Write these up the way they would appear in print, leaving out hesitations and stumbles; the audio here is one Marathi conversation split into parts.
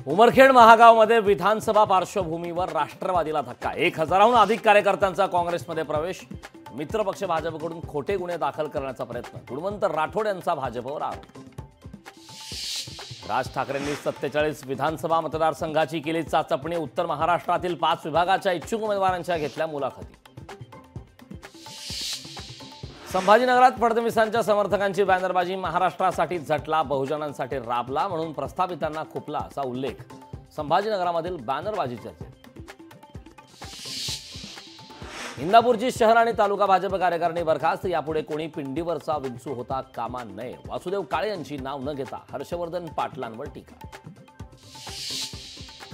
उमरखेड महागावमध्ये विधानसभा पार्श्वभूमीवर राष्ट्रवादीला धक्का। 1000हून अधिक कार्यकर्त्यांचा काँग्रेसमध्ये प्रवेश। मित्रपक्ष भाजपकडून खोटे गुन्हे दाखल करण्याचा प्रयत्न। गुणवंत राठोड यांचा भाजपवर आरोप। राज ठाकरेंनी 47 विधानसभा मतदारसंघाची केली चाचपणी। उत्तर महाराष्ट्रातील 5 विभागाच्या इच्छुक उमेदवारांच्या घेतल्या मुलाखती। संभाजीनगरात फडणवीसांच्या समर्थकांची बॅनरबाजी। महाराष्ट्रासाठी झटला, बहुजनांसाठी राबला म्हणून प्रस्थापितांना खुपला असा उल्लेख। संभाजीनगरामधील बॅनरबाजी चर्चेत। इंदापूरची शहर आणि तालुका भाजप कार्यकारिणी बरखास्त। यापुढे कोणी पिंडीवरचा विंचू होता कामा नये। वासुदेव काळे यांची नाव न घेता हर्षवर्धन पाटलांवर टीका।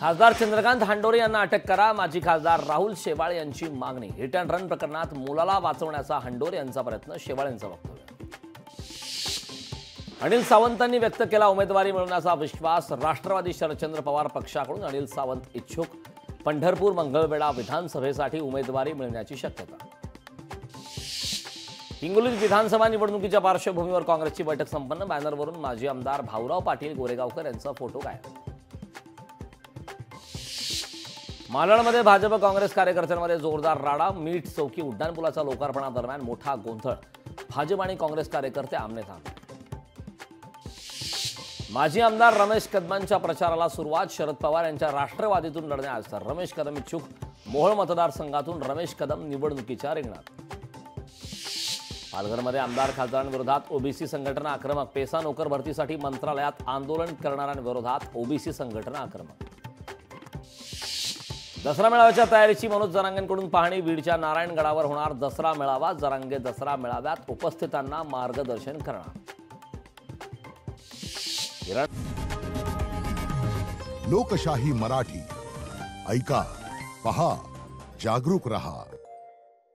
खासदार चंद्रकांत हांडोरे यांना अटक करा, माजी खासदार राहुल शेवाळे यांची मागणी। हिट अँड रन प्रकरणात मुलाला वाचवण्याचा हांडोरे यांचा प्रयत्न, शेवाळेंचं वक्तव्य। अनिल सावंतांनी व्यक्त केला उमेदवारी मिळवण्याचा विश्वास। राष्ट्रवादी शरदचंद्र पवार पक्षाकडून अनिल सावंत इच्छुक। पंढरपूर मंगळवेढा विधानसभेसाठी उमेदवारी मिळण्याची शक्यता। हिंगोलीत विधानसभा निवडणुकीच्या पार्श्वभूमीवर काँग्रेसची बैठक संपन्न। बॅनरवरून माजी आमदार भाऊराव पाटील गोरेगावकर यांचा फोटो गायब। मालवणमध्ये भाजप काँग्रेस कार्यकर्त्यांमध्ये जोरदार राडा। मीठ चौकी उड्डाणपुलाच्या लोकार्पणादरम्यान मोठा गोंधळ। भाजप आणि काँग्रेस कार्यकर्ते आमने-सामने। माजी आमदार रमेश कदमांच्या प्रचाराला सुरुवात। शरद पवार यांच्या राष्ट्रवादीतून लढण्यास रमेश कदम इच्छुक। मोहोळ मतदारसंघातून रमेश कदम निवडणुकीच्या रिंगणात। पालघरमध्ये आमदार खासदारांविरोधात ओबीसी संघटना आक्रमक। पेसा नोकर भरतीसाठी मंत्रालयात आंदोलन करणाऱ्यांविरोधात ओबीसी संघटना आक्रमक। दसरा मेळाव्याच्या तयारीची मनोज जरांगेंकडून पाहणी। बीडच्या नारायणगडावर होणार दसरा मेळावा। जरांगे दसरा मेळाव्यात उपस्थितांना मार्गदर्शन करणार। लोकशाही मराठी ऐका, पहा, जागरूक रहा।